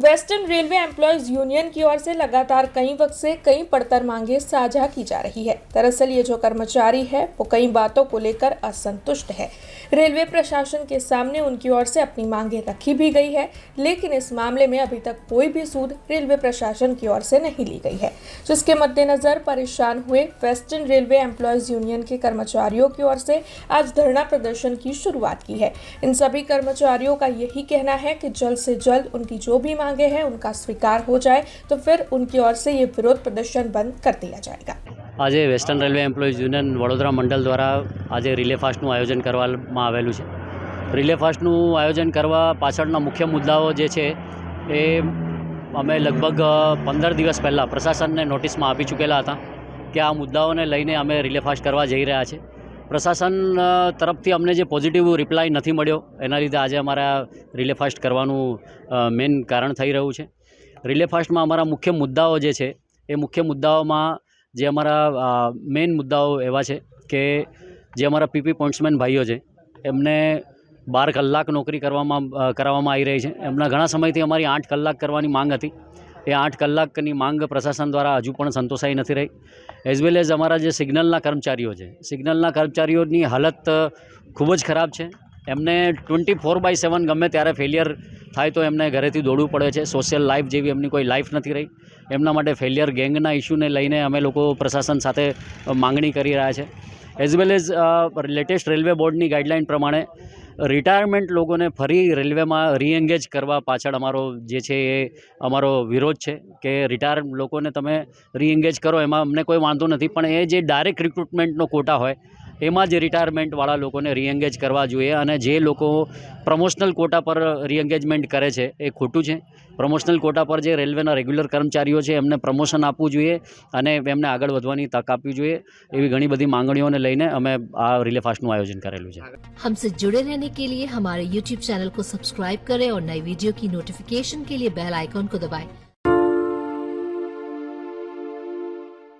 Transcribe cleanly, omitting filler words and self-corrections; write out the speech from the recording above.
Western railway employees union की ओर से लगातार कई वक्त से कई पड़तर मांगे साझा की जा रही है। दरअसल ये जो कर्मचारी है वो कई बातों को लेकर असंतुष्ट है। रेलवे प्रशासन के सामने उनकी ओर से अपनी मांगे रखी भी गई है, लेकिन इस मामले में अभी तक कोई भी सूद रेलवे प्रशासन की ओर से नहीं ली गई है, जिसके मद्देनजर परेशान हुए वेस्टर्न रेलवे एम्प्लॉयज यूनियन के कर्मचारियों की ओर से आज धरना प्रदर्शन की शुरुआत की है। इन सभी कर्मचारियों का यही कहना है कि जल्द से जल्द उनकी जो भी मांगे हैं उनका स्वीकार हो जाए तो फिर उनकी ओर से ये विरोध प्रदर्शन बंद कर दिया जाएगा। आज western railway employees union Vadodara मंडल द्वारा आज रिले फास्टનું આયોજન કરવામાં આવેલું છે। रिले फास्टનું આયોજન કરવા પાછળના મુખ્ય મુદ્દાઓ જે છે એ અમે લગભગ 15 દિવસ પહેલાં પ્રશાસનને નોટિસમાં આપી ચૂકેલા હતા કે આ મુદ્દાઓને લઈને અમે रिले फास्ट કરવા જઈ રહ્યા છે। પ્રશાસન તરફથી અમને જે પોઝિટિવ રિપ્લાય નથી મળ્યો, એના લીધે આજે અમારા रिले फास्ट કરવાનું મેઇન કારણ થઈ રહ્યું છે। रिले फास्टમાં અમારા મુખ્ય મુદ્દાઓ જે છે એ મુખ્ય મુદ્દાઓમાં જે અમારા મેઇન મુદ્દાઓ એવા છે કે જે અમારા પીપી પોઇન્ટ્સમેન ભાઈઓ છે એમને 12 કલાક નોકરી કરવામાં આવી રહી છે। એમના ઘણા સમયથી અમારી 8 કલાક કરવાની માંગ હતી। એ 8 કલાકની માંગ પ્રશાસન દ્વારા હજુ પણ સંતોષાઈ નથી રહી। એઝ વેલ એઝ અમારા જે સિગ્નલના કર્મચારીઓ છે, સિગ્નલના કર્મચારીઓની હાલત ખૂબ જ ખરાબ છે। એમને 24/7 ગમે ત્યારે ફેલિયર થાય તો એમને ઘરેથી દોડવું પડે છે। સોશિયલ લાઈફ જેવી એમની કોઈ લાઈફ નથી રહી। એમના માટે ફેલિયર ગેંગના ઇસ્યુને લઈને અમે લોકો પ્રશાસન સાથે માંગણી કરી રહ્યા છે। As well as latest railway બોર્ડની ગાઈડલાઇન પ્રમાણે રિટાયરમેન્ટ લોકોને ફરી રેલવેમાં રીએંગેજ કરવા પાછળ અમારો જે છે એ અમારો વિરોધ છે કે રિટાયર લોકોને તમે રીએંગેજ કરો એમાં અમને કોઈ વાંધો નથી, પણ એ જે ડાયરેક્ટ રિક્રુટમેન્ટનો કોટા હોય એમાં જે રિટાયરમેન્ટવાળા લોકોને રીએંગેજ કરવા જોઈએ અને જે લોકો પ્રમોશનલ કોટા પર રીએંગેજમેન્ટ કરે છે એ ખોટું છે। પ્રમોશનલ કોટા પર જે રેલવેના રેગ્યુલર કર્મચારીઓ છે એમને પ્રમોશન આપવું જોઈએ અને એમને આગળ વધવાની તક આપવી જોઈએ। એવી ઘણી બધી માંગણીઓને લઈને અમે આ रिले फास्टનું આયોજન કરેલું છે। हमसे जुड़े रहने के लिए हमारे YouTube चैनल को सब्सक्राइब करें और नई वीडियो की नोटिफिकेशन के लिए बेल आइकॉन को दबाएं।